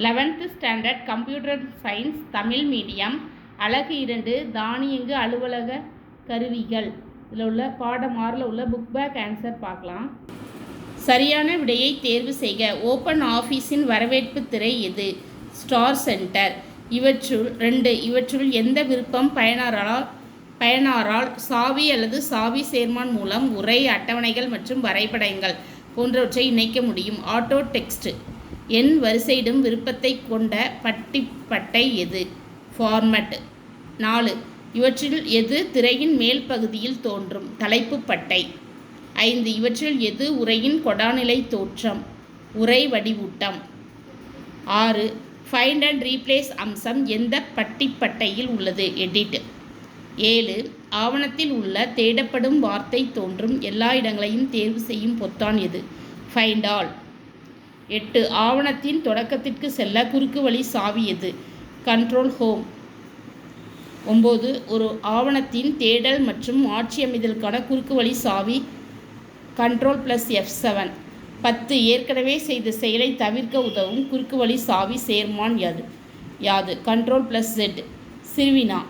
11th standard computer science Tamil medium அலகு 2 தானியங்கு அலுவலக கருவிகள் இதில் உள்ள பாடம் 6ல் உள்ள புக் பேக் ஆன்சர் பார்க்கலாம். சரியான விடையை தேர்வு செய்க. ஓப்பன் ஆஃபீஸின் வரவேற்பு திரை எது? Star centre. இவற்றுள் எந்த விருப்பம் பயனாரால் சாவி அல்லது சாவி சேர்மான் மூலம் உரை, அட்டவணைகள் மற்றும் வரைபடங்கள் போன்றவற்றை இணைக்க முடியும்? Auto text. எண் வரிசையிடும் விருப்பத்தை கொண்ட பட்டிப்பட்டை எது? ஃபார்மட். 4. இவற்றில் எது திரையின் மேல் பகுதியில் தோன்றும்? தலைப்பு பட்டை. 5. இவற்றில் எது உரையின் கொடாநிலை தோற்றம்? உரை வடிவூட்டம். 6. ஃபைண்ட் அண்ட் ரீப்ளேஸ் அம்சம் எந்த பட்டிப்பட்டையில் உள்ளது? எடிட். 7. ஆவணத்தில் உள்ள தேடப்படும் வார்த்தை தோன்றும் எல்லா இடங்களையும் தேர்வு செய்யும் பொத்தான் எது? Find all. 8. ஆவணத்தின் தொடக்கத்திற்கு செல்ல குறுக்கு வழி சாவி எது? Control home. 9. ஒரு ஆவணத்தின் தேடல் மற்றும் மாற்றியமைதலுக்கான குறுக்கு வழி சாவி கண்ட்ரோல் + F7. 10. ஏற்கனவே செய்த செயலை தவிர்க்க உதவும் குறுக்கு வழி சாவி சேர்மான் யாது? Control + Z. சிறுவினா.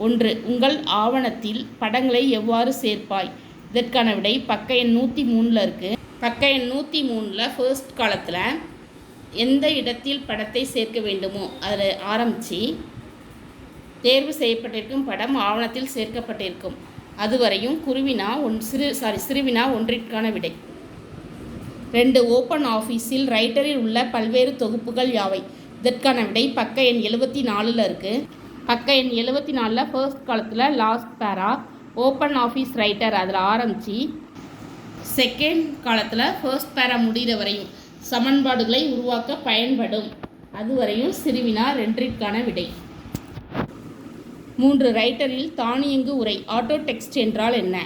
1. உங்கள் ஆவணத்தில் படங்களை எவ்வாறு சேர்ப்பாய்? இதற்கான விடை பக்க எண் 103 இருக்குது. பக்க எண் 103 ஃபர்ஸ்ட் காலத்தில் எந்த இடத்தில் படத்தை சேர்க்க வேண்டுமோ அதில் ஆரம்பித்து தேர்வு செய்யப்பட்டிருக்கும் படம் ஆவணத்தில் சேர்க்கப்பட்டிருக்கும் அதுவரையும் சிறுவினா ஒன்றிற்கான விடை. 2. ஓப்பன் ஆஃபீஸில் ரைட்டரில் உள்ள பல்வேறு தொகுப்புகள் யாவை? இதற்கான விடை பக்க எண் 74 இருக்குது. பக்க எண் 74 ஃபர்ஸ்ட் காலத்தில் லாஸ்ட் பேரா ஓப்பன் ஆஃபீஸ் ரைட்டர் அதில் ஆரம்பித்து செகண்ட் காலத்தில் ஃபர்ஸ்ட் பேரா முடிகிற வரையும் சமன்பாடுகளை உருவாக்க பயன்படும் அதுவரையும் சிறுவினா 2ற்கான விடை. 3. ரைட்டரில் தானியங்கு உரை ஆட்டோ டெக்ஸ்ட் என்றால் என்ன?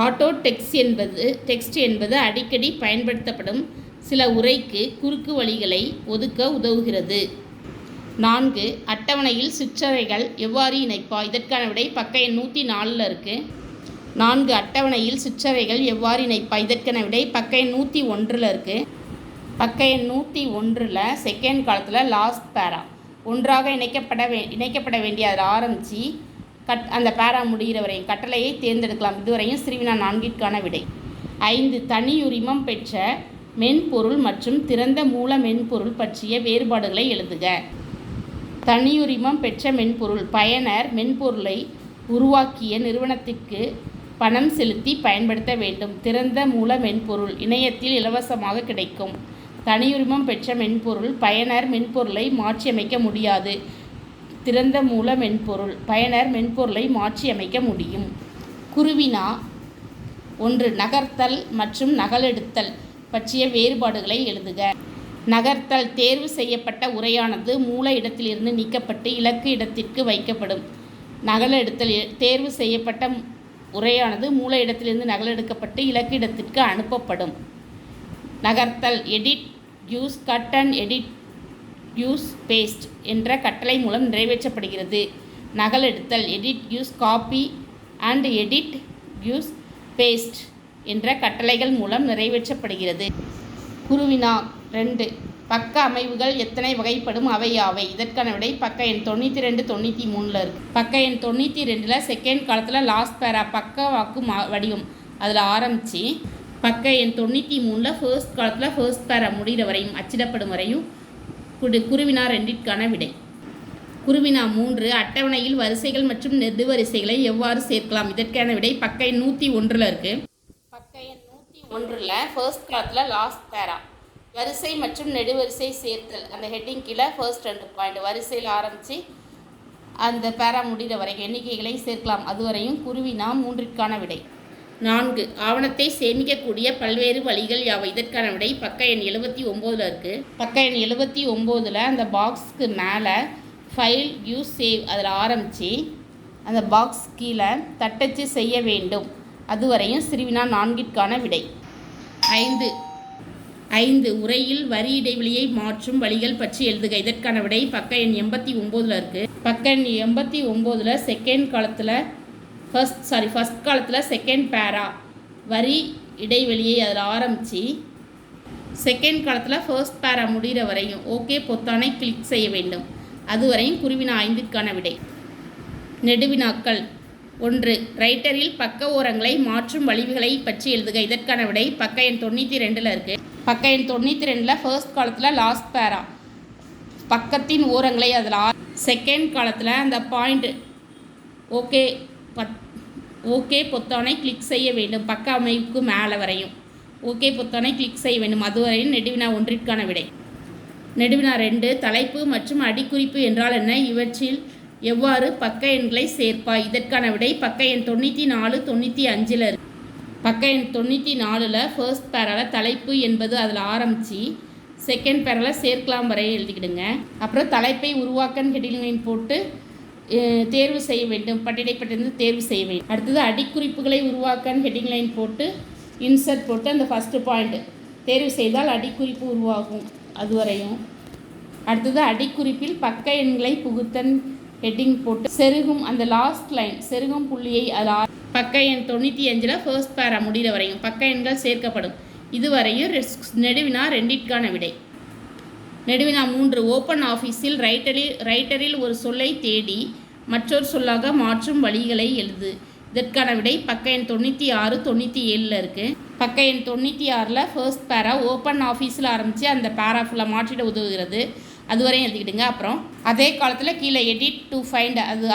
ஆட்டோ டெக்ஸ்ட் என்பது அடிக்கடி பயன்படுத்தப்படும் சில உரைக்கு குறுக்கு வழிகளை ஒதுக்க உதவுகிறது. 4. அட்டவணையில் சிற்றறைகள் எவ்வாறு இணைப்பா? இதற்கான விடை பக்க எண் 104 இருக்குது. 4. அட்டவணையில் சிற்றறைகள் எவ்வாறு இணைப்பா? இதற்கான விடை பக்க எண் 101 இருக்குது. பக்க எண் 101 செகண்ட் காலத்தில் லாஸ்ட் பேரா ஒன்றாக இணைக்கப்பட வேண்டிய அதில் ஆரம்பித்து அந்த பேரா முடிகிற வரையும் கட்டளையை தேர்ந்தெடுக்கலாம் இதுவரையும் சிறுவினா 4ற்கான விடை. 5. தனியுரிமம் பெற்ற மென்பொருள் மற்றும் திறந்த மூல மென்பொருள் பற்றிய வேறுபாடுகளை எழுதுக. தனியுரிமம் பெற்ற மென்பொருள் பயனர் மென்பொருளை உருவாக்கிய நிறுவனத்திற்கு பணம் செலுத்தி பயன்படுத்த வேண்டும். திறந்த மூல மென்பொருள் இணையத்தில் இலவசமாக கிடைக்கும். தனியுரிமம் பெற்ற மென்பொருள் பயனர் மென்பொருளை மாற்றியமைக்க முடியாது. திறந்த மூல மென்பொருள் பயனர் மென்பொருளை மாற்றியமைக்க முடியும். குருவினா 1. நகர்த்தல் மற்றும் நகலெடுத்தல் பற்றிய வேறுபாடுகளை எழுதுக. நகர்த்தல் தேர்வு செய்யப்பட்ட உரையானது மூல இடத்திலிருந்து நீக்கப்பட்டு இலக்கு இடத்திற்கு வைக்கப்படும். நகலெடுத்தல் தேர்வு செய்யப்பட்ட உரையானது மூல இடத்திலிருந்து நகலெடுக்கப்பட்டு இலக்கு இடத்திற்கு அனுப்பப்படும். நகர்த்தல் edit use cut and edit use paste என்ற கட்டளை மூலம் நிறைவேற்றப்படுகிறது. நகலெடுத்தல் edit use copy and edit use paste என்ற கட்டளைகள் மூலம் நிறைவேற்றப்படுகிறது. குருவினா 2. பக்க அமைவுகள் எத்தனை வகைப்படும்? அவை யாவை? இதற்கான விடை பக்க எண் 92 93 இருக்குது. பக்க எண் 92 செகண்ட் காலத்தில் லாஸ்ட் பேரா பக்க வாக்கு வடிவம் அதில் ஆரம்பித்து பக்க எண் 93 ஃபர்ஸ்ட் காலத்தில் ஃபர்ஸ்ட் பேரா முடிகிற வரையும் அச்சிடப்படும் வரையும் குருவினா 2ற்கான விடை. குருவினா 3. அட்டவணையில் வரிசைகள் மற்றும் நெடுவரிசைகளை எவ்வாறு சேர்க்கலாம்? இதற்கான விடை பக்க எண் 101 இருக்குது. பக்க எண் 101 ஃபர்ஸ்ட் காலத்தில் லாஸ்ட் பேரா வரிசை மற்றும் நெடுவரிசை சேர்த்தல் அந்த ஹெட்டிங் கீழே ஃபர்ஸ்ட் 2 பாயிண்ட் வரிசையில் ஆரம்பித்து அந்த பேரா முடிகிற வரைக்கும் எண்ணிக்கைகளை சேர்க்கலாம் அதுவரையும் குருவினா 3ற்கான விடை. 4. ஆவணத்தை சேமிக்கக்கூடிய பல்வேறு வழிகள் யாவை? இதற்கான விடை பக்க எண் 79 இருக்குது. பக்க எண் 79 அந்த பாக்ஸ்க்கு மேலே ஃபைல் யூஸ் சேவ் அதில் ஆரம்பித்து அந்த பாக்ஸ் கீழே தட்டச்சு செய்ய வேண்டும் அதுவரையும் சிறுவினா 4ற்கான விடை. 5. உரையில் வரி இடைவெளியை மாற்றும் வழிகள் பற்றி எழுதுக. இதற்கான விடை பக்க எண் 89 இருக்குது. பக்க எண் 89 செகண்ட் காலத்தில் ஃபர்ஸ்ட் காலத்தில் செகண்ட் பேரா வரி இடைவெளியை அதில் ஆரம்பித்து செகண்ட் காலத்தில் ஃபர்ஸ்ட் பேரா முடிகிற வரையும் ஓகே பொத்தானை கிளிக் செய்ய வேண்டும். அதுவரையும் குருவினா 5க்கான விடை. நெடுவினாக்கள். 1. ரைட்டரில் பக்க ஓரங்களை மாற்றும் வழிவுகளை பற்றி எழுதுக. இதற்கான விடை பக்க எண் 92 இருக்குது. பக்க எண் 92 ஃபர்ஸ்ட் காலத்தில் லாஸ்ட் பேரா பக்கத்தின் ஓரங்களை அதில் செகண்ட் காலத்தில் அந்த பாயிண்ட் ஓகே பொத்தானை கிளிக் செய்ய வேண்டும். பக்க அமைப்புக்கு மேலே வரையும் ஓகே பொத்தானை கிளிக் செய்ய வேண்டும். அதுவரையும் நெடுவினா 1க்கான விடை. நெடுவினா 2. தலைப்பு மற்றும் அடிக்குறிப்பு என்றால் என்ன? இவற்றில் எவ்வாறு பக்க எண்களை சேர்ப்பாய்? இதற்கான விடை பக்க எண் 94, 95 இருக்கு. பக்க எண் 94 ஃபர்ஸ்ட் பேரால் தலைப்பு என்பது அதில் ஆரம்பித்து செகண்ட் பேரால் சேர்க்கலாம் வரை எழுதிக்கிடுங்க. அப்புறம் தலைப்பை உருவாக்கன்னு ஹெட்டிங் போட்டு தேர்வு செய்ய வேண்டும். பட்டியலிடப்பட்டிருந்து தேர்வு செய்ய வேண்டும். அடுத்தது அடிக்குறிப்புகளை உருவாக்கன்னு ஹெட்டிங் லைன் போட்டு இன்சர்ட் போட்டு அந்த ஃபஸ்ட்டு பாயிண்ட் தேர்வு செய்தால் அடிக்குறிப்பு உருவாகும். அதுவரையும். அடுத்தது அடிக்குறிப்பில் பக்க எண்களை புகுத்தன் ஹெட்டிங் போட்டு செருகும் அந்த லாஸ்ட் லைன் செருகும் புள்ளியை அதில் பக்க எண் 95 ஃபர்ஸ்ட் பேரா முடிகிற வரையும் பக்க எண்கள் சேர்க்கப்படும். இதுவரையும் நெடுவினா 2க்கான விடை. நெடுவினா 3. ஓப்பன் ஆஃபீஸில் ரைட்டரில் ஒரு சொல்லை தேடி மற்றொரு சொல்லாக மாற்றும் வழிகளை எழுது. இதற்கான விடை பக்க எண் 96, 97 இருக்குது. பக்க எண் 96 ஃபர்ஸ்ட் பேரா ஓப்பன் ஆஃபீஸில் ஆரம்பித்து அந்த பேரா ஃபுல்லாக மாற்றிட உதவுகிறது. அதுவரையும் எழுதிக்கிடுங்க. அப்புறம் அதே காலத்தில் கீழே எடிட் டு ஃபைண்ட் அது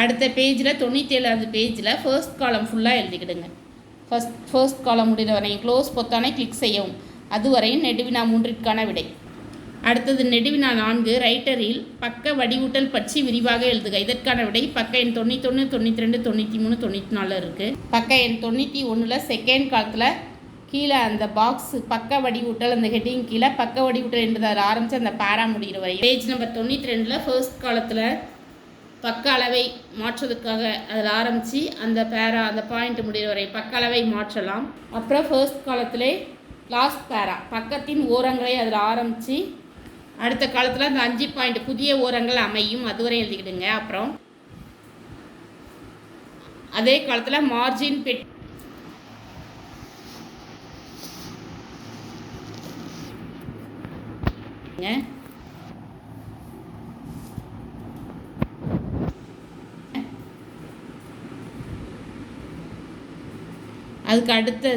அடுத்த பேஜில் 97வது பேஜில் ஃபர்ஸ்ட் காலம் ஃபுல்லாக எழுதிக்கிடுங்க. ஃபர்ஸ்ட் காலம் முடிகிற வரையும் க்ளோஸ் பொத்தானை கிளிக் செய்யவும். அதுவரையும் நெடுவினா 3க்கான விடை. அடுத்தது நெடுவினா 4. ரைட்டரில் பக்க வடிவூட்டல் பற்றி விரிவாக எழுதுக. இதற்கான விடை பக்க எண் 91, 92, 93, 94 இருக்குது. பக்க எண் 91 செகண்ட் காலத்தில் கீழே அந்த பாக்ஸ் பக்க வடிவூட்டல் அந்த ஹெட்டிங் கீழே பக்க வடிவூட்டல் என்பது அதில் ஆரம்பித்து அந்த பேரா முடிகிற வரை. பேஜ் நம்பர் 92 ஃபர்ஸ்ட் காலத்தில் பக்க அளவை மாற்றுவதற்காக அதில் ஆரம்பித்து அந்த பேரா அந்த பாயிண்ட் முடிகிற வரை பக்க அளவை மாற்றலாம். அப்புறம் ஃபர்ஸ்ட் காலத்திலே லாஸ்ட் பேரா பக்கத்தின் ஓரங்களை அதில் ஆரம்பித்து அடுத்த காலத்தில் அந்த 5 பாயிண்ட் புதிய ஓரங்கள் அமையும். அதுவரை எழுதிக்கிடுங்க. அப்புறம் அதே காலத்தில் மார்ஜின் அதுக்கு அடுத்த